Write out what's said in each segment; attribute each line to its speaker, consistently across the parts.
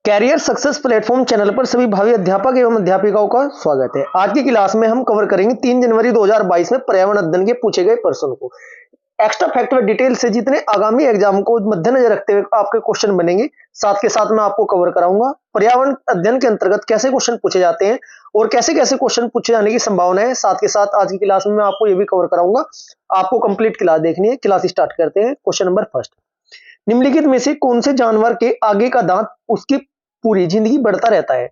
Speaker 1: Career success platform channel पर सभी भावी अध्यापक एवं अध्यापिकाओं का स्वागत है। आज की क्लास में हम कवर करेंगे 3 जनवरी 2022 में पर्यावरण अध्ययन के पूछे गए प्रश्न को। एक्स्ट्रा फैक्ट व डिटेल से जितने आगामी एग्जाम को मद्देनजर रखते हुए आपके क्वेश्चन बनेंगे, साथ के साथ मैं आपको कवर कराऊंगा पर्यावरण अध्ययन के अंतर्गत कैसे क्वेश्चन पूछे जाते हैं और कैसे कैसे क्वेश्चन पूछे जाने की संभावना है। साथ के साथ आज की क्लास में मैं आपको ये भी कवर कराऊंगा। आपको कंप्लीट क्लास देखनी है। क्लास स्टार्ट करते हैं। क्वेश्चन नंबर फर्स्ट, निम्नलिखित में से कौन से जानवर के आगे का दांत उसकी पूरी जिंदगी बढ़ता रहता है?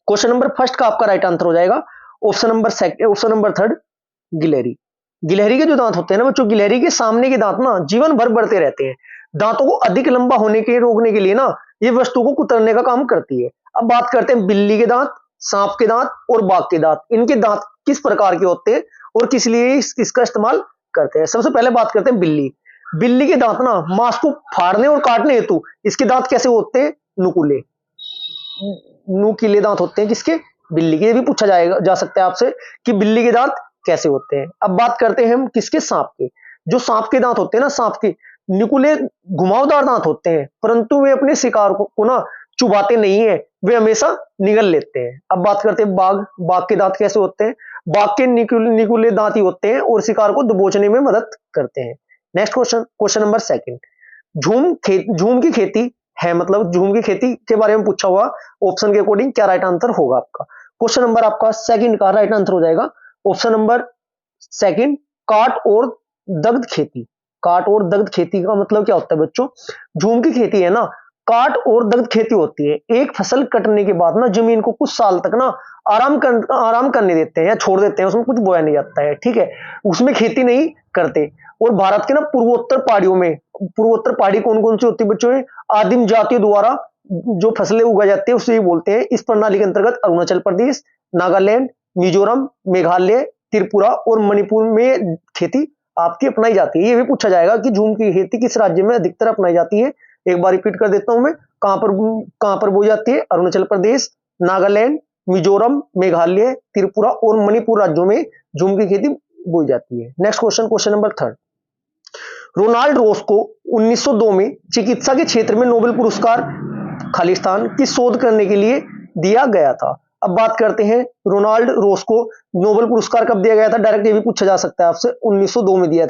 Speaker 1: क्वेश्चन नंबर फर्स्ट का आपका राइट आंसर हो जाएगा ऑप्शन नंबर थर्ड, गिलहरी। गिलहरी के जो दांत होते हैं ना बच्चों, गिलहरी के सामने के दांत ना जीवन भर बढ़ते रहते हैं। दांतों को अधिक लंबा होने के रोकने के लिए ना ये वस्तु को कुतरने का काम करती है। अब बात करते हैं बिल्ली के दांत, सांप के दांत और बाघ के दांत। इनके दांत किस प्रकार के होते हैं और किस लिए इसका इस्तेमाल करते हैं? सबसे पहले बात करते हैं बिल्ली। बिल्ली के दांत ना मांस को फाड़ने और काटने हेतु इसके दांत कैसे होते हैं? नुकीले नुकीले दांत होते हैं। किसके? बिल्ली के। ये भी पूछा जा सकता है आपसे कि बिल्ली के दांत कैसे होते हैं। अब बात करते हैं हम किसके? सांप के। जो सांप के दांत होते हैं ना, सांप के नुकीले घुमावदार दांत होते हैं, परंतु वे अपने शिकार को ना चुबाते नहीं है, वे हमेशा निगल लेते हैं। अब बात करते हैं बाघ के दांत कैसे होते हैं? बाघ के निकुले दांत ही होते हैं और शिकार को दबोचने में मदद करते हैं। नेक्स्ट क्वेश्चन नंबर सेकंड, झूम की खेती है, मतलब झूम की खेती के बारे में पूछा हुआ। ऑप्शन के अकॉर्डिंग क्या राइट आंसर होगा आपका? क्वेश्चन नंबर आपका सेकंड का राइट आंसर हो जाएगा ऑप्शन नंबर सेकंड, काट और दग्ध खेती। काट और दग्ध खेती का मतलब क्या होता है बच्चों? झूम की खेती है ना, काट और दग्ध खेती होती है। एक फसल कटने के बाद ना जमीन को कुछ साल तक ना आराम करने देते हैं या छोड़ देते हैं, उसमें कुछ बोया नहीं जाता है, ठीक है, उसमें खेती नहीं करते। और भारत के ना पूर्वोत्तर पहाड़ियों में, पूर्वोत्तर पहाड़ी कौन कौन सी होती है बच्चों? आदिम जातियों द्वारा जो फसलें उगाई जाती है उसे बोलते हैं। इस प्रणाली के अंतर्गत अरुणाचल प्रदेश, नागालैंड, मिजोरम, मेघालय, त्रिपुरा और मणिपुर में खेती आपकी अपनाई जाती है। ये भी पूछा जाएगा कि झूम की खेती किस राज्य में अधिकतर अपनाई जाती है। एक बार रिपीट कर देता हूं मैं, कहां पर बोई जाती है? अरुणाचल प्रदेश, नागालैंड, मिजोरम, मेघालय, त्रिपुरा और मणिपुर राज्यों में झूम की खेती बोई जाती है। Next question number third, Ronald Ross को 1902 में चिकित्सा के क्षेत्र में नोबेल पुरस्कार खालिस्तान की शोध करने के लिए दिया गया था। अब बात करते हैं रोनाल्ड रोस को नोबेल पुरस्कार कब दिया गया था? डायरेक्ट ये भी पूछा जा सकता है आपसे। 1902 में दिया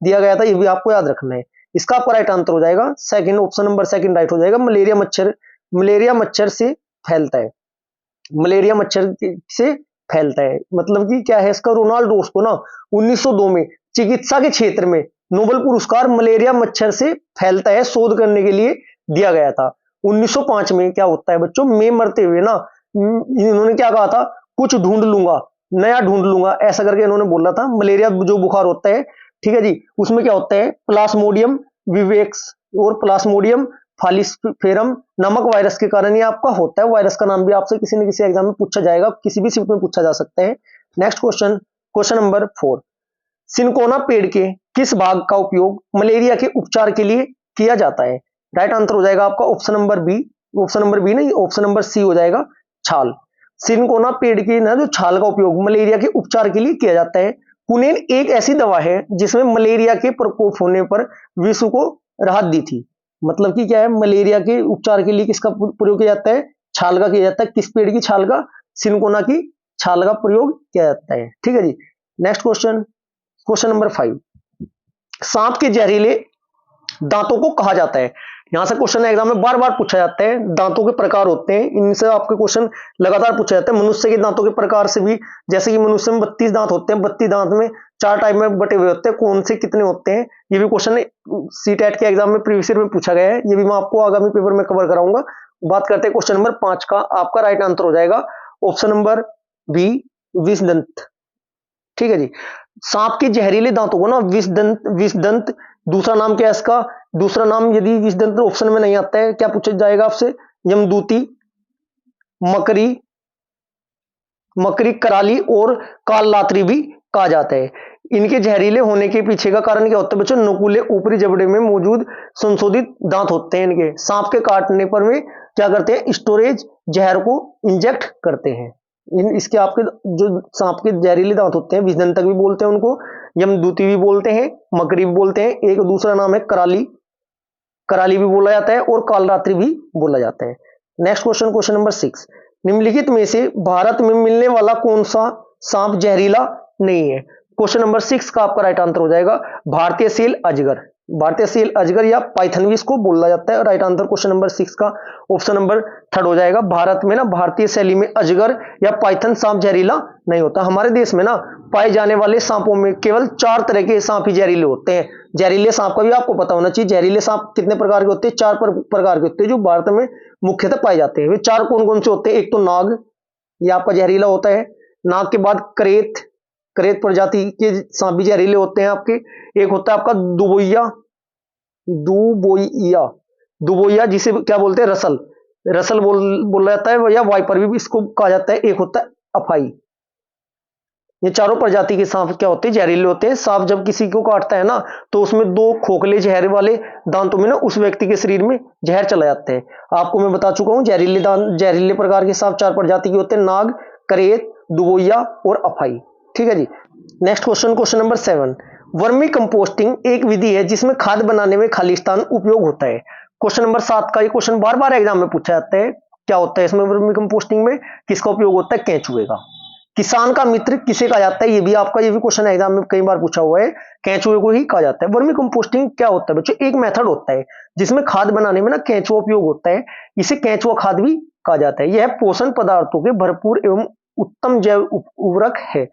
Speaker 1: गया था, ये भी आपको याद रखना है। इसका आपका राइट आंसर हो जाएगा second, option number second right हो जाएगा। मलेरिया मच्छर से फैलता है। मलेरिया मच्छर से फैलता है मतलब कि क्या है इसका? रोनाल्ड रोस को ना 1902 में चिकित्सा के क्षेत्र में नोबेल पुरस्कार मलेरिया मच्छर से फैलता है शोध करने के लिए दिया गया था। 1905 में क्या होता है बच्चों? में मरते हुए ना इन्होंने क्या कहा था? कुछ ढूंढ लूंगा, नया ढूंढ लूंगा, ऐसा करके इन्होंने बोला था। मलेरिया जो बुखार होता है, ठीक है जी, उसमें क्या होता है? प्लाज्मोडियम विवेक्स और प्लाज्मोडियम फालिस्फेरम नामक वायरस के कारण ये आपका होता है। वायरस का नाम भी आपसे किसी न किसी एग्जाम में पूछा जाएगा, किसी भी शिफ्ट में पूछा जा सकता है। नेक्स्ट क्वेश्चन नंबर 4, सिनकोना पेड़ के किस भाग का उपयोग मलेरिया के उपचार के लिए किया जाता है? राइट आंसर हो जाएगा आपका ऑप्शन नंबर बी नहीं, ऑप्शन नंबर सी हो जाएगा, छाल। सिनकोना पेड़ की ना जो छाल का उपयोग मलेरिया के उपचार के लिए किया जाता है। कुनेन एक ऐसी दवा है जिसमें मलेरिया के प्रकोप होने पर विश्व को राहत दी थी। मतलब कि क्या है? मलेरिया के उपचार के लिए किसका प्रयोग किया जाता है? छाल का किया जाता है। किस पेड़ की छाल का? सिनकोना की छाल का प्रयोग किया जाता है, ठीक है जी। नेक्स्ट क्वेश्चन नंबर 5, सांप के जहरीले दांतों को कहा जाता है। यहां से क्वेश्चन एग्जाम में बार बार पूछा जाता है। दांतों के प्रकार होते हैं, इनसे आपके क्वेश्चन लगातार पूछा जाता है। मनुष्य के दांतों के प्रकार से भी, जैसे कि मनुष्य में 32 दांत होते हैं, 32 दांत में 4 टाइप में बटे हुए होते हैं, कौन से कितने होते हैं, ये भी क्वेश्चन सीटेट के एग्जाम में प्रीवियस ईयर में पूछा गया है। ये भी मैं आपको आगामी पेपर में कवर कराऊंगा। बात करते हैं क्वेश्चन नंबर 5 का, आपका राइट आंसर हो जाएगा ऑप्शन नंबर बी, विषदंत, ठीक है जी। सांप के जहरीले दांतों को ना विषदंत, दूसरा नाम क्या है इसका? दूसरा नाम यदि विषदंत ऑप्शन में नहीं आता है, क्या पूछा जाएगा आपसे? यमदूती, मकरी, कराली और कालरात्रि भी कहा जाता है। इनके जहरीले होने के पीछे का कारण क्या होता है बच्चों? नुकीले ऊपरी जबड़े में मौजूद संशोधित दांत होते हैं इनके। सांप के काटने पर वे क्या करते हैं? स्टोरेज जहर को इंजेक्ट करते हैं। इसके आपके जो सांप के जहरीले दांत होते हैं, विषदंतक भी बोलते हैं उनको, यमदूती भी बोलते हैं, मकरी भी बोलते हैं, एक दूसरा नाम है कराली भी बोला जाता है और कालरात्रि भी बोला जाता है। नेक्स्ट क्वेश्चन, क्वेश्चन नंबर 6, निम्नलिखित में से भारत में मिलने वाला कौन सा सांप जहरीला नहीं है? क्वेश्चन नंबर 6 का आपका राइट आंसर हो जाएगा भारतीय सील अजगर। भारतीय सील अजगर या पाइथन भी इसको बोला जाता है। राइट आंसर क्वेश्चन नंबर 6 का ऑप्शन नंबर 3 हो जाएगा। भारत में ना भारतीय शैली में अजगर या पाइथन सांप जहरीला नहीं होता। हमारे देश में ना पाए जाने वाले सांपों में केवल 4 तरह के सांप ही जहरीले होते हैं। जहरीले सांप का भी आपको पता होना चाहिए। जहरीले सांप कितने प्रकार के होते हैं? 4 प्रकार के होते हैं जो भारत में मुख्यतः पाए जाते हैं। वे 4 कौन कौन से होते हैं? एक तो नाग, ये आपका जहरीला होता है। नाग के बाद करेत, करेत प्रजाति के सांप भी जहरीले होते हैं आपके। एक होता है आपका दुबोइया, दुबोइया, दुबोइया जिसे क्या बोलते हैं? रसल, रसल बोला जाता है, या वाइपर भी इसको कहा जाता है। एक होता है अफाई। ये चारों प्रजाति के सांप क्या होते हैं? जहरीले होते हैं। सांप जब किसी को काटता है ना तो उसमें 2 खोखले जहर वाले दांतों में ना उस व्यक्ति के शरीर में जहर चला जाता है। आपको मैं बता चुका हूं जहरीले जहरीले प्रकार के सांप 4 प्रजाति के होते हैं, नाग, करेत, दुबोइया और अफाई। ठीक है जी। Next question, question number 7, vermicomposting एक विधि है जिसमें खाद बनाने में खालिस्तान उपयोग होता है। क्वेश्चन नंबर 7 का ये क्वेश्चन बार बार एग्जाम में पूछा जाता है। क्या होता है इसमें वर्मी कंपोस्टिंग में? किसका उपयोग होता है? केंचुए का। किसान का मित्र किसे कहा जाता है? ये भी क्वेश्चन एग्जाम में कई बार पूछा हुआ है। केंचुए को ही कहा जाता है। वर्मी कंपोस्टिंग क्या होता है बच्चों? एक मेथड होता है जिसमें खाद बनाने में ना केंचुआ उपयोग होता है। इसे केंचुआ खाद भी कहा जाता है। यह पोषण पदार्थों के भरपूर एवं उत्तम जैव उर्वरक है।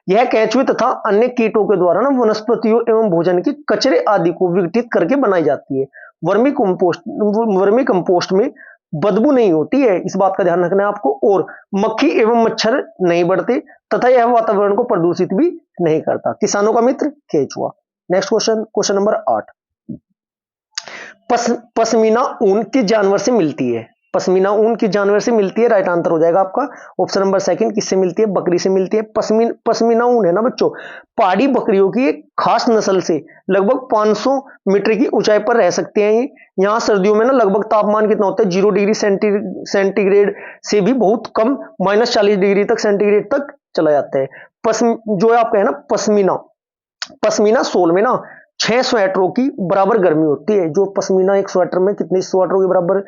Speaker 1: यह केंचुए तथा अन्य कीटों के द्वारा ना वनस्पतियों एवं भोजन के कचरे आदि को विघटित करके बनाई जाती है। वर्मी कंपोस्ट में बदबू नहीं होती है, इस बात का ध्यान रखना है आपको, और मक्खी एवं मच्छर नहीं बढ़ते तथा यह वातावरण को प्रदूषित भी नहीं करता। किसानों का मित्र केंचुआ। Next question, question number 8, pashmina ऊन किस जानवर से मिलती है? पश्मीना ऊन किस जानवर से मिलती है? राइट आंसर हो जाएगा आपका ऑप्शन नंबर 2 किससे मिलती है? बकरी से मिलती है। पश्मीना ऊन है ना बच्चों, पहाड़ी बकरियों की एक खास नस्ल से लगभग 500 मीटर की ऊंचाई पर रह सकते हैं। यहाँ सर्दियों में ना लगभग तापमान कितना होता है? 0 डिग्री सेंटीग्रेड से भी बहुत कम -40 डिग्री तक सेंटीग्रेड तक चला जाता है। जो आपका है ना पश्मीना सोल में ना 6 स्वेटरों की बराबर गर्मी होती है। जो पश्मीना एक स्वेटर में कितनी स्वेटरों की बराबर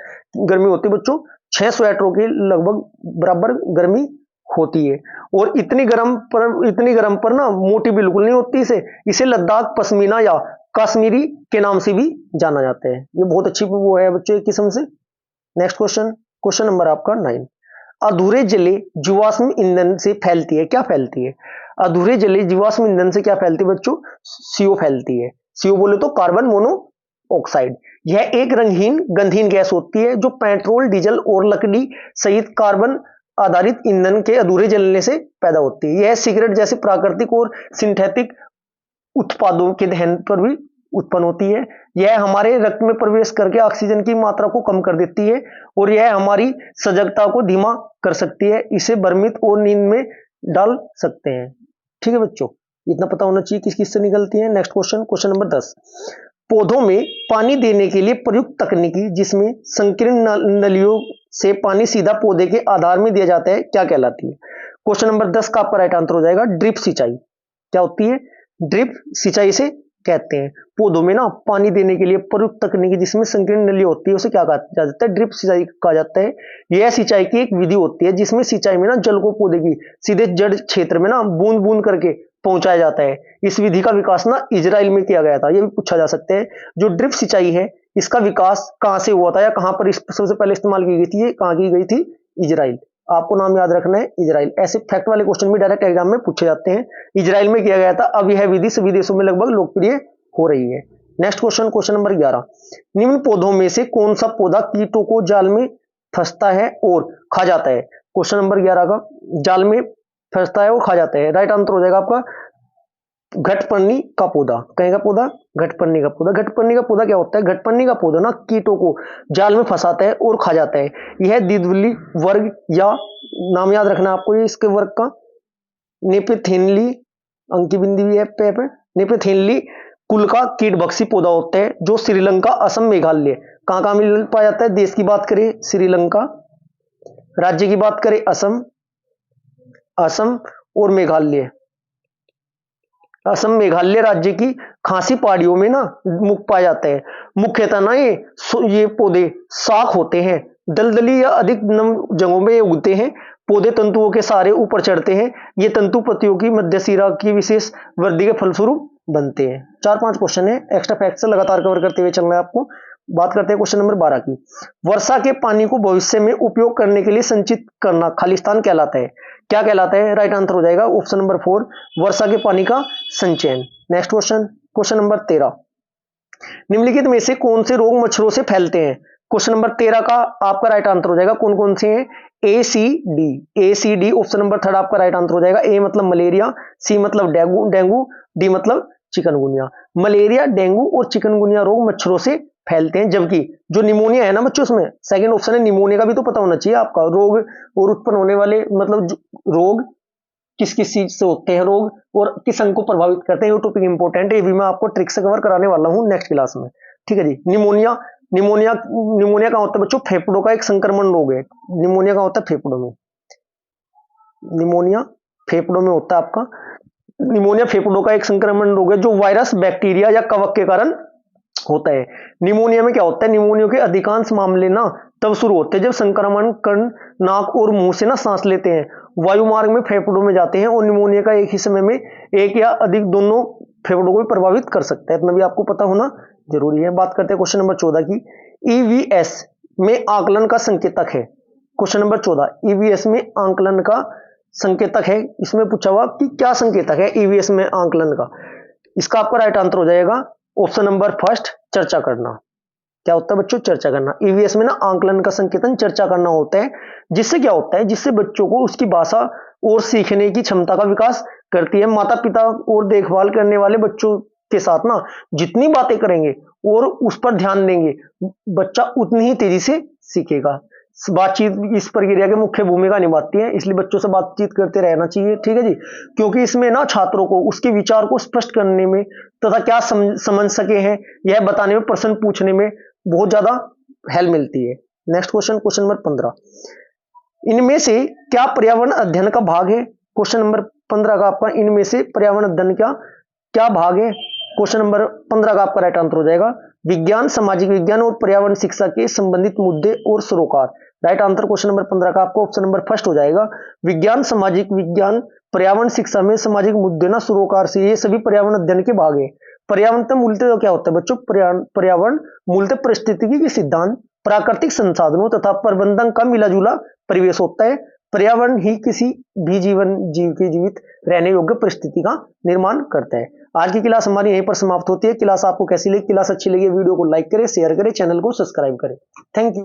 Speaker 1: गर्मी होती है बच्चों? 6 स्वेटरों की लगभग बराबर गर्मी होती है। और इतनी गर्म पर ना मोटी बिल्कुल नहीं होती। इसे लद्दाख पश्मीना या कश्मीरी के नाम से भी जाना जाता है। ये बहुत अच्छी वो है बच्चों एक किस्म से। नेक्स्ट क्वेश्चन, क्वेश्चन नंबर आपका 9, अधूरे जले जीवाश्म ईंधन से फैलती है। क्या फैलती है? अधूरे जले जीवाश्म ईंधन से क्या फैलती है बच्चों? CO फैलती है। CO बोले तो कार्बन मोनोऑक्साइड। यह एक रंगहीन गंधहीन गैस होती है जो पेट्रोल, डीजल और लकड़ी सहित कार्बन आधारित ईंधन के अधूरे जलने से पैदा होती है। यह सिगरेट जैसे प्राकृतिक और सिंथेटिक उत्पादों के दहन पर भी उत्पन्न होती है। यह हमारे रक्त में प्रवेश करके ऑक्सीजन की मात्रा को कम कर देती है और यह हमारी सजगता को धीमा कर सकती है। इसे भ्रमित और नींद में डाल सकते हैं। ठीक है बच्चों, इतना पता होना चाहिए किस किस से निकलती है। नेक्स्ट क्वेश्चन, क्वेश्चन नंबर 10, पौधों में पानी देने के लिए प्रयुक्त तकनीकी जिसमें संकीर्ण नलियों से पानी सीधा पौधे के आधार में दिया जाता है क्या कहलाती है? क्वेश्चन नंबर 10 का आपका राइट आंसर हो जाएगा ड्रिप सिंचाई। क्या होती है? ड्रिप सिंचाई से कहते हैं पौधों में ना पानी देने के लिए प्रयुक्त तकनीकी जिसमें संकीर्ण नली होती है उसे क्या कहा जाता है? ड्रिप सिंचाई कहा जाता है। यह सिंचाई की एक विधि होती है जिसमें सिंचाई में ना जल को पौधे की सीधे जड़ क्षेत्र में ना बूंद बूंद करके पहुंचाया जाता है। इस विधि का विकास ना इजराइल में किया गया था। यह भी पूछा जा सकता है जो ड्रिप सिंचाई है इसका विकास कहां से हुआ था या कहां पर सबसे पहले इस्तेमाल की गई थी? ये कहां की गई थी? इजराइल। आपको नाम याद रखना है इजराइल। ऐसे फैक्ट वाले क्वेश्चन भी डायरेक्ट एग्जाम में पूछे जाते हैं। इजराइल में किया गया था। अब यह विधि सभी देशों में लगभग लोकप्रिय हो रही है। नेक्स्ट क्वेश्चन, क्वेश्चन नंबर 11, निम्न पौधों में से कौन सा पौधा कीटों को जाल में फंसता है और खा जाता है? क्वेश्चन नंबर 11 का जाल में फंसता है और खा जाता है। राइट आंसर हो जाएगा आपका घटपर्णी का पौधा। कहेगा पौधा? घटपर्णी का पौधा। घटपर्णी का पौधा क्या होता है? घटपर्णी का पौधा ना कीटों को जाल में फंसाता है और खा जाता है। यह द्विदली वर्ग या नाम याद रखना आपको ये इसके वर्ग का, नेपेथिनली, अंकी बिंदी भी है पे, नेपेथिनली कुल का कीटभक्षी पौधा होता है जो श्रीलंका, असम, मेघालय कहां कहां मिल पाया जाता है? देश की बात करें श्रीलंका, राज्य की बात करें असम और मेघालय। असम मेघालय राज्य की खासी पहाड़ियों में ना मुख्य पाया जाता है। मुख्यतः ना ये पौधे शाक होते हैं दलदली या अधिक नम जगहों में उगते हैं। पौधे तंतुओं के सहारे ऊपर चढ़ते हैं। ये तंतु पत्तियों की मध्य सिरा की विशेष वृद्धि के फलस्वरूप बनते हैं। 4-5 क्वेश्चन है, एक्स्ट्रा फैक्ट से लगातार कवर करते हुए चलना है आपको। बात करते हैं क्वेश्चन नंबर 12 की। वर्षा के पानी को भविष्य में उपयोग करने के लिए संचित करना खालिस्तान कहलाता है। क्या कहलाता है? राइट आंसर हो जाएगा ऑप्शन नंबर 4, वर्षा के पानी का संचयन। Next question, question number 13। निम्नलिखित में से कौन से रोग मच्छरों से फैलते हैं? क्वेश्चन नंबर 13 का आपका राइट आंसर हो जाएगा कौन कौन से हैं? ए सी डी ऑप्शन नंबर 3 आपका राइट आंसर हो जाएगा। ए मतलब मलेरिया, सी मतलब डेंगू, डी मतलब चिकनगुनिया। मलेरिया, डेंगू और चिकनगुनिया रोग मच्छरों से फैलते हैं, जबकि जो निमोनिया है ना बच्चों, उसमें सेकंड ऑप्शन है निमोनिया का भी तो पता होना चाहिए आपका। रोग और उत्पन्न होने वाले मतलब रोग किस किस चीज से होते हैं रोग और किस अंग को प्रभावित करते हैं, ये टॉपिक इंपॉर्टेंट है। ये भी मैं आपको ट्रिक से कवर कराने वाला हूं नेक्स्ट क्लास में। ठीक है जी। निमोनिया का होता है बच्चों फेफड़ों का एक संक्रमण रोग है। निमोनिया का होता है फेफड़ों में, निमोनिया फेफड़ों में होता है आपका। निमोनिया फेफड़ों का एक संक्रमण रोग है जो वायरस, बैक्टीरिया या कवक के कारण होता है। निमोनिया में क्या होता है? निमोनिया के अधिकांश मामले ना तब शुरू होते हैं जब संक्रमण कण नाक और मुंह से ना सांस लेते हैं, वायुमार्ग में फेफड़ों में जाते हैं और निमोनिया का एक ही समय में एक या अधिक दोनों फेफड़ों को भी प्रभावित कर सकता है। इतना भी आपको पता होना जरूरी है। बात करते हैं क्वेश्चन नंबर 14 की। ईवीएस में आकलन का संकेतक है। क्वेश्चन नंबर 14, ईवीएस में आकलन का संकेतक है। इसमें पूछा हुआ कि क्या संकेतक है ईवीएस में आकलन का? इसका आपका राइट आंसर हो जाएगा ऑप्शन नंबर 1, चर्चा करना। क्या होता है बच्चों? चर्चा करना। ईवीएस में ना आकलन का संकेतन चर्चा करना होता है, जिससे क्या होता है? जिससे बच्चों को उसकी भाषा और सीखने की क्षमता का विकास करती है। माता पिता और देखभाल करने वाले बच्चों के साथ ना जितनी बातें करेंगे और उस पर ध्यान देंगे, बच्चा उतनी ही तेजी से सीखेगा। बातचीत इस प्रक्रिया की मुख्य भूमिका निभाती है, इसलिए बच्चों से बातचीत करते रहना चाहिए। ठीक है जी। क्योंकि इसमें ना छात्रों को उसके विचार को स्पष्ट करने में तथा क्या समझ सके हैं यह बताने में, प्रश्न पूछने में बहुत ज्यादा हेल्प मिलती है। Next question, question number 15। इनमें से क्या पर्यावरण अध्ययन का भाग है? क्वेश्चन नंबर 15 का आपका इनमें से पर्यावरण अध्ययन का क्या भाग है? क्वेश्चन नंबर 15 का आपका राइट आंसर हो जाएगा विज्ञान, सामाजिक विज्ञान और पर्यावरण शिक्षा के संबंधित मुद्दे और सरोकार। राइट आंसर क्वेश्चन नंबर 15 का आपको ऑप्शन नंबर 1 हो जाएगा। विज्ञान, सामाजिक विज्ञान, पर्यावरण शिक्षा में सामाजिक मुद्दे ना सरोकार से, ये सभी पर्यावरण अध्ययन के भाग है। पर्यावरण तो मूलतः क्या होता है बच्चों? पर्यावरण मूलतः परिस्थितिकी के सिद्धांत, प्राकृतिक संसाधनों तथा प्रबंधन का मिलाजुला परिवेश होता है। पर्यावरण ही किसी भी जीव के जीवित रहने योग्य परिस्थिति का निर्माण करता है। आज की क्लास हमारी यहीं पर समाप्त होती है। क्लास आपको कैसी लगी? क्लास अच्छी लगी वीडियो को लाइक करें, शेयर करें, चैनल को सब्सक्राइब करें। Thank you.